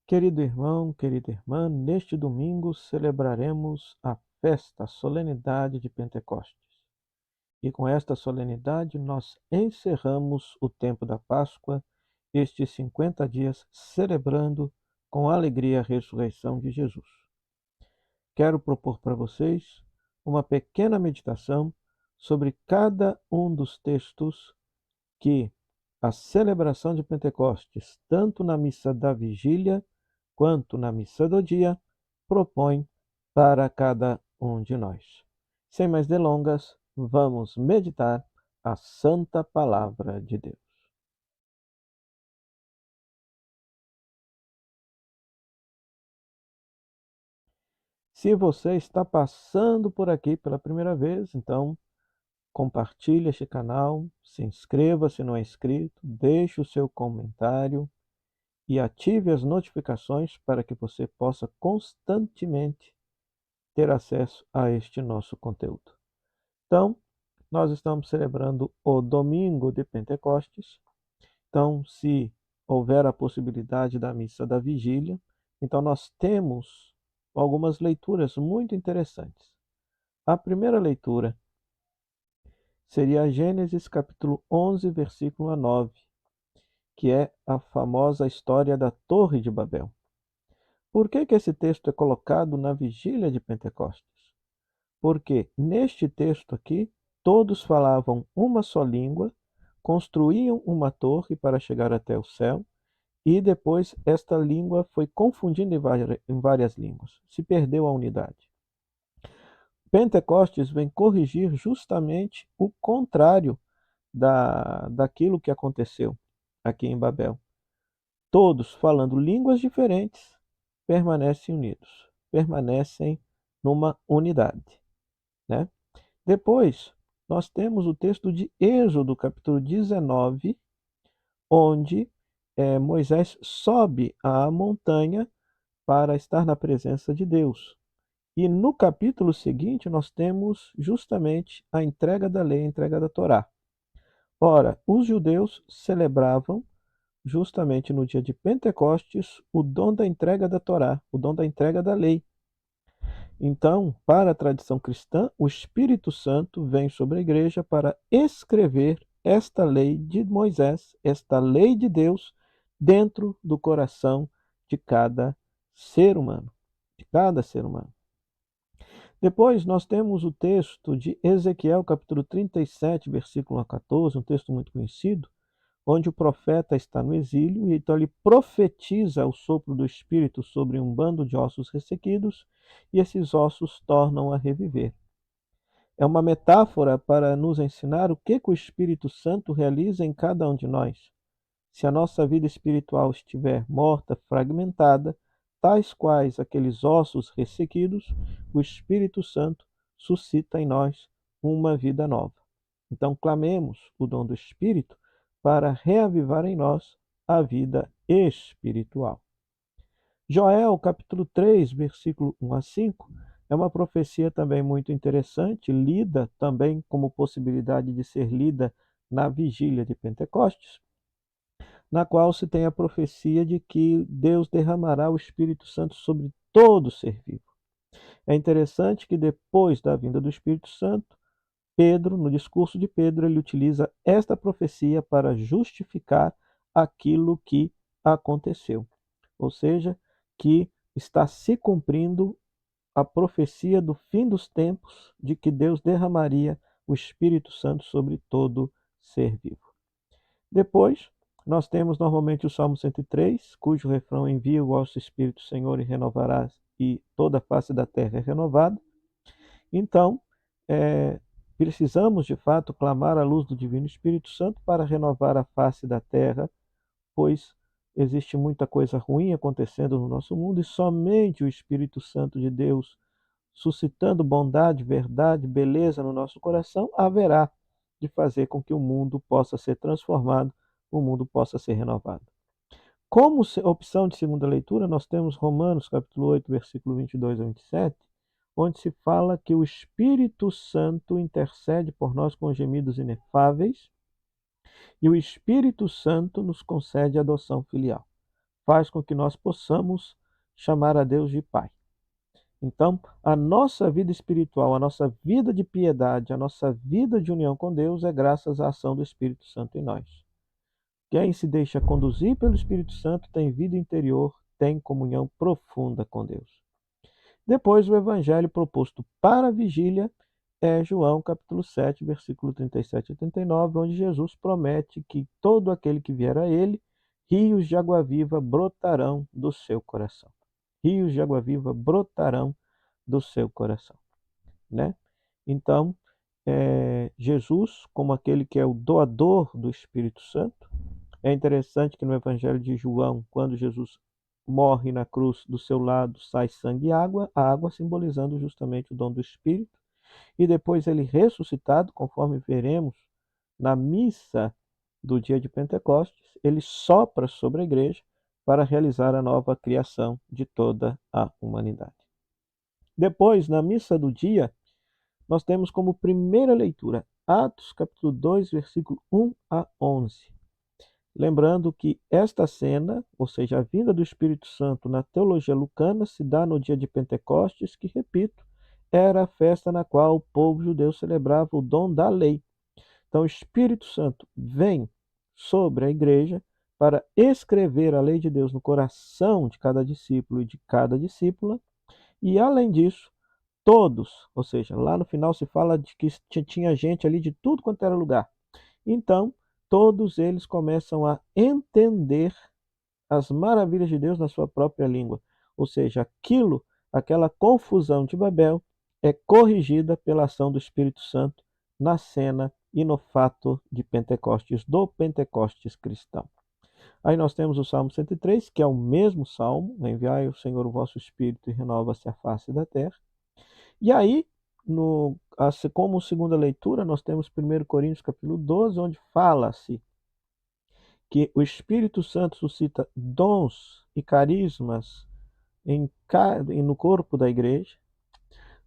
Querido irmão, querida irmã, neste domingo celebraremos a festa, a solenidade de Pentecostes. E com esta solenidade nós encerramos o tempo da Páscoa, estes 50 dias celebrando com alegria a ressurreição de Jesus. Quero propor para vocês uma pequena meditação sobre cada um dos textos que a celebração de Pentecostes, tanto na missa da vigília quanto na missa do dia, propõe para cada um de nós. Sem mais delongas, vamos meditar a santa palavra de Deus. Se você está passando por aqui pela primeira vez, então compartilhe este canal, se inscreva se não é inscrito, deixe o seu comentário e ative as notificações para que você possa constantemente ter acesso a este nosso conteúdo. Então, nós estamos celebrando o domingo de Pentecostes. Então, se houver a possibilidade da missa da vigília, então nós temos algumas leituras muito interessantes. A primeira leitura seria Gênesis capítulo 11, versículo a 9, que é a famosa história da Torre de Babel. Por que esse texto é colocado na vigília de Pentecostes? Porque neste texto aqui, todos falavam uma só língua, construíam uma torre para chegar até o céu, e depois esta língua foi confundindo em várias línguas. Se perdeu a unidade. Pentecostes vem corrigir justamente o contrário daquilo que aconteceu aqui em Babel. Todos falando línguas diferentes permanecem unidos, permanecem numa unidade, né? Depois, nós temos o texto de Êxodo, capítulo 19, onde Moisés sobe à montanha para estar na presença de Deus. E no capítulo seguinte, nós temos justamente a entrega da lei, a entrega da Torá. Ora, os judeus celebravam justamente no dia de Pentecostes o dom da entrega da Torá, o dom da entrega da lei. Então, para a tradição cristã, o Espírito Santo vem sobre a igreja para escrever esta lei de Moisés, esta lei de Deus, dentro do coração de cada ser humano, de cada ser humano. Depois nós temos o texto de Ezequiel, capítulo 37, versículo 14, um texto muito conhecido, onde o profeta está no exílio e então ele profetiza o sopro do Espírito sobre um bando de ossos ressequidos e esses ossos tornam a reviver. É uma metáfora para nos ensinar o que o Espírito Santo realiza em cada um de nós. Se a nossa vida espiritual estiver morta, fragmentada, tais quais aqueles ossos ressequidos, o Espírito Santo suscita em nós uma vida nova. Então, clamemos o dom do Espírito para reavivar em nós a vida espiritual. Joel, capítulo 3, versículo 1 a 5, é uma profecia também muito interessante, lida também como possibilidade de ser lida na vigília de Pentecostes, na qual se tem a profecia de que Deus derramará o Espírito Santo sobre todo ser vivo. É interessante que depois da vinda do Espírito Santo, Pedro, no discurso de Pedro, ele utiliza esta profecia para justificar aquilo que aconteceu. Ou seja, que está se cumprindo a profecia do fim dos tempos de que Deus derramaria o Espírito Santo sobre todo ser vivo. Depois, nós temos normalmente o Salmo 103, cujo refrão envia o vosso Espírito, Senhor, e renovarás, e toda a face da terra é renovada. Então, precisamos de fato clamar a luz do Divino Espírito Santo para renovar a face da terra, pois existe muita coisa ruim acontecendo no nosso mundo e somente o Espírito Santo de Deus, suscitando bondade, verdade, beleza no nosso coração, haverá de fazer com que o mundo possa ser transformado, o mundo possa ser renovado. Como opção de segunda leitura, nós temos Romanos capítulo 8, versículo 22 a 27, onde se fala que o Espírito Santo intercede por nós com gemidos inefáveis e o Espírito Santo nos concede a adoção filial. faz com que nós possamos chamar a Deus de Pai. Então, a nossa vida espiritual, a nossa vida de piedade, a nossa vida de união com Deus é graças à ação do Espírito Santo em nós. Quem se deixa conduzir pelo Espírito Santo tem vida interior, tem comunhão profunda com Deus. Depois, o evangelho proposto para a vigília é João capítulo 7, versículo 37 e 39, onde Jesus promete que todo aquele que vier a ele, rios de água viva brotarão do seu coração. Rios de água viva brotarão do seu coração, né? Então, Jesus, como aquele que é o doador do Espírito Santo, é interessante que no Evangelho de João, quando Jesus morre na cruz, do seu lado sai sangue e água, a água simbolizando justamente o dom do Espírito, e depois ele ressuscitado, conforme veremos na missa do dia de Pentecostes, ele sopra sobre a igreja para realizar a nova criação de toda a humanidade. Depois, na missa do dia, nós temos como primeira leitura Atos capítulo 2, versículo 1 a 11. Lembrando que esta cena, ou seja, a vinda do Espírito Santo na teologia lucana, se dá no dia de Pentecostes, que, repito, era a festa na qual o povo judeu celebrava o dom da lei. Então, o Espírito Santo vem sobre a igreja para escrever a lei de Deus no coração de cada discípulo e de cada discípula, e, além disso, todos, ou seja, lá no final se fala de que tinha gente ali de tudo quanto era lugar. Então, todos eles começam a entender as maravilhas de Deus na sua própria língua. Ou seja, aquela confusão de Babel é corrigida pela ação do Espírito Santo na cena e no fato de Pentecostes, do Pentecostes cristão. Aí nós temos o Salmo 103, que é o mesmo salmo, enviai o Senhor o vosso Espírito e renova-se a face da terra. E aí, como segunda leitura, nós temos 1 Coríntios capítulo 12, onde fala-se que o Espírito Santo suscita dons e carismas no corpo da igreja.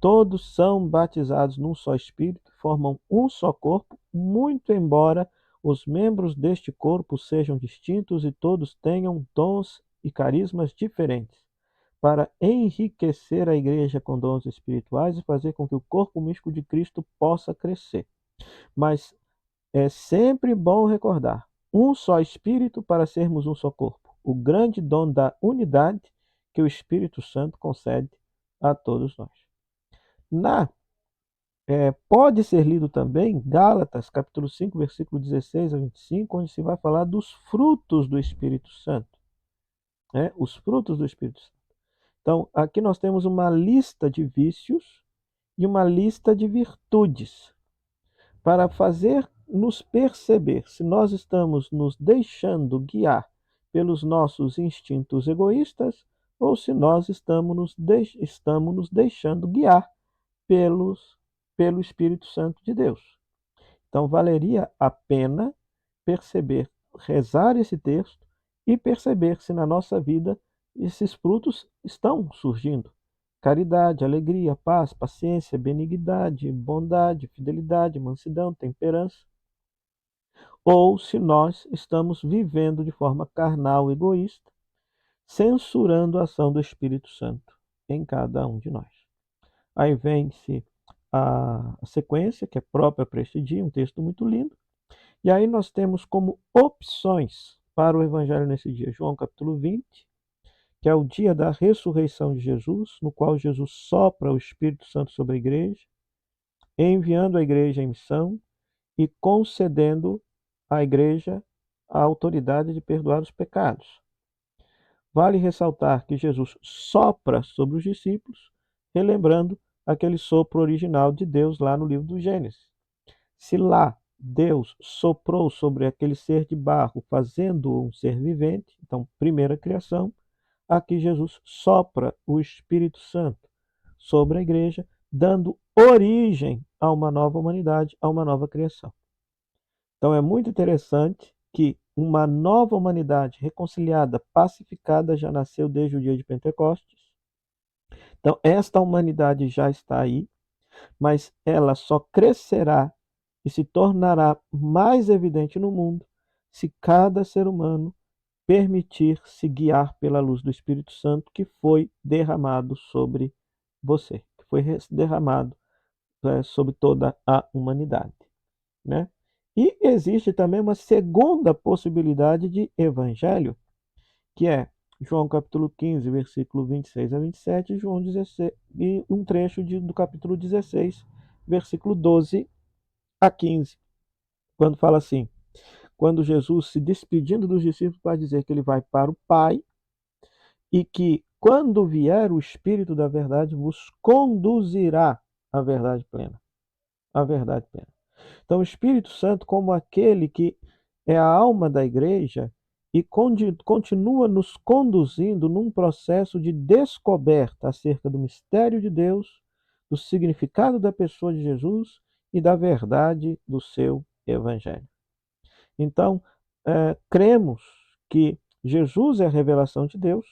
Todos são batizados num só Espírito, formam um só corpo, muito embora os membros deste corpo sejam distintos e todos tenham dons e carismas diferentes, para enriquecer a igreja com dons espirituais e fazer com que o corpo místico de Cristo possa crescer. Mas é sempre bom recordar: um só Espírito para sermos um só corpo. O grande dom da unidade que o Espírito Santo concede a todos nós. Pode ser lido também Gálatas, capítulo 5, versículo 16 a 25, onde se vai falar dos frutos do Espírito Santo. Os frutos do Espírito Santo. Então, aqui nós temos uma lista de vícios e uma lista de virtudes, para fazer-nos perceber se nós estamos nos deixando guiar pelos nossos instintos egoístas ou se nós estamos nos deixando guiar pelo Espírito Santo de Deus. Então, valeria a pena rezar esse texto e perceber se na nossa vida esses frutos estão surgindo. Caridade, alegria, paz, paciência, benignidade, bondade, fidelidade, mansidão, temperança. Ou se nós estamos vivendo de forma carnal, egoísta, censurando a ação do Espírito Santo em cada um de nós. Aí vem-se a sequência, que é própria para este dia, um texto muito lindo. E aí nós temos como opções para o Evangelho nesse dia, João capítulo 20, que é o dia da ressurreição de Jesus, no qual Jesus sopra o Espírito Santo sobre a igreja, enviando a igreja em missão e concedendo à igreja a autoridade de perdoar os pecados. Vale ressaltar que Jesus sopra sobre os discípulos, relembrando aquele sopro original de Deus lá no livro do Gênesis. Se lá Deus soprou sobre aquele ser de barro, fazendo um ser vivente, então, primeira criação, aqui Jesus sopra o Espírito Santo sobre a igreja, dando origem a uma nova humanidade, a uma nova criação. Então é muito interessante que uma nova humanidade reconciliada, pacificada, já nasceu desde o dia de Pentecostes. Então esta humanidade já está aí, mas ela só crescerá e se tornará mais evidente no mundo se cada ser humano permitir-se guiar pela luz do Espírito Santo que foi derramado sobre você, que foi derramado sobre toda a humanidade, né? E existe também uma segunda possibilidade de evangelho, que é João capítulo 15, versículo 26 a 27, e João 16, e um trecho do capítulo 16, versículo 12 a 15, quando fala assim: quando Jesus, se despedindo dos discípulos, vai dizer que ele vai para o Pai e que, quando vier o Espírito da verdade, vos conduzirá à verdade plena. À verdade plena. Então, o Espírito Santo, como aquele que é a alma da igreja e continua nos conduzindo num processo de descoberta acerca do mistério de Deus, do significado da pessoa de Jesus e da verdade do seu Evangelho. Então, cremos que Jesus é a revelação de Deus,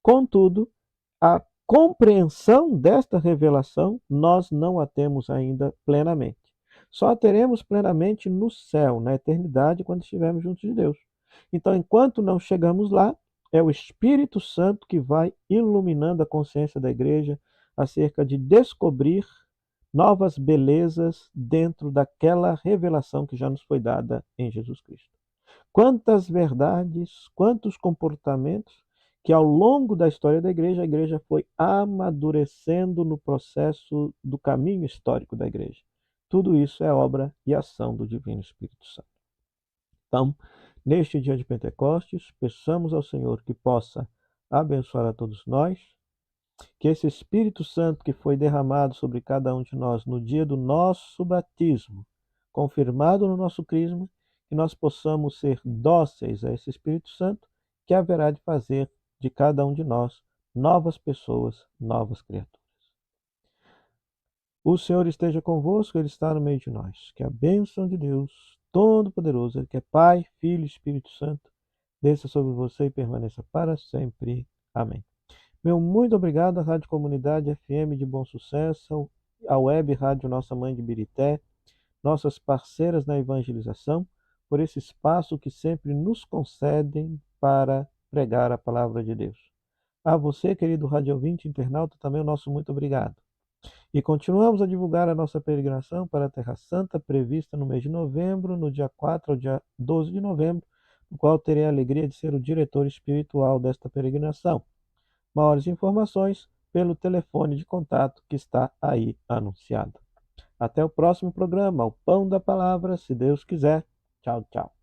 contudo, a compreensão desta revelação nós não a temos ainda plenamente. Só a teremos plenamente no céu, na eternidade, quando estivermos juntos de Deus. Então, enquanto não chegamos lá, é o Espírito Santo que vai iluminando a consciência da igreja acerca de descobrir novas belezas dentro daquela revelação que já nos foi dada em Jesus Cristo. Quantas verdades, quantos comportamentos que ao longo da história da igreja, a igreja foi amadurecendo no processo do caminho histórico da igreja. Tudo isso é obra e ação do Divino Espírito Santo. Então, neste dia de Pentecostes, peçamos ao Senhor que possa abençoar a todos nós, que esse Espírito Santo que foi derramado sobre cada um de nós no dia do nosso batismo, confirmado no nosso crisma, que nós possamos ser dóceis a esse Espírito Santo, que haverá de fazer de cada um de nós novas pessoas, novas criaturas. O Senhor esteja convosco, Ele está no meio de nós. Que a bênção de Deus Todo-Poderoso, Ele que é Pai, Filho e Espírito Santo, desça sobre você e permaneça para sempre. Amém. Meu muito obrigado à Rádio Comunidade FM de Bom Sucesso, à Web Rádio Nossa Mãe de Birité, nossas parceiras na evangelização, por esse espaço que sempre nos concedem para pregar a palavra de Deus. A você, querido rádio ouvinte internauta, também o nosso muito obrigado. E continuamos a divulgar a nossa peregrinação para a Terra Santa, prevista no mês de novembro, no dia 4 ao dia 12 de novembro, no qual terei a alegria de ser o diretor espiritual desta peregrinação. Maiores informações pelo telefone de contato que está aí anunciado. Até o próximo programa, o Pão da Palavra, se Deus quiser. Tchau, tchau.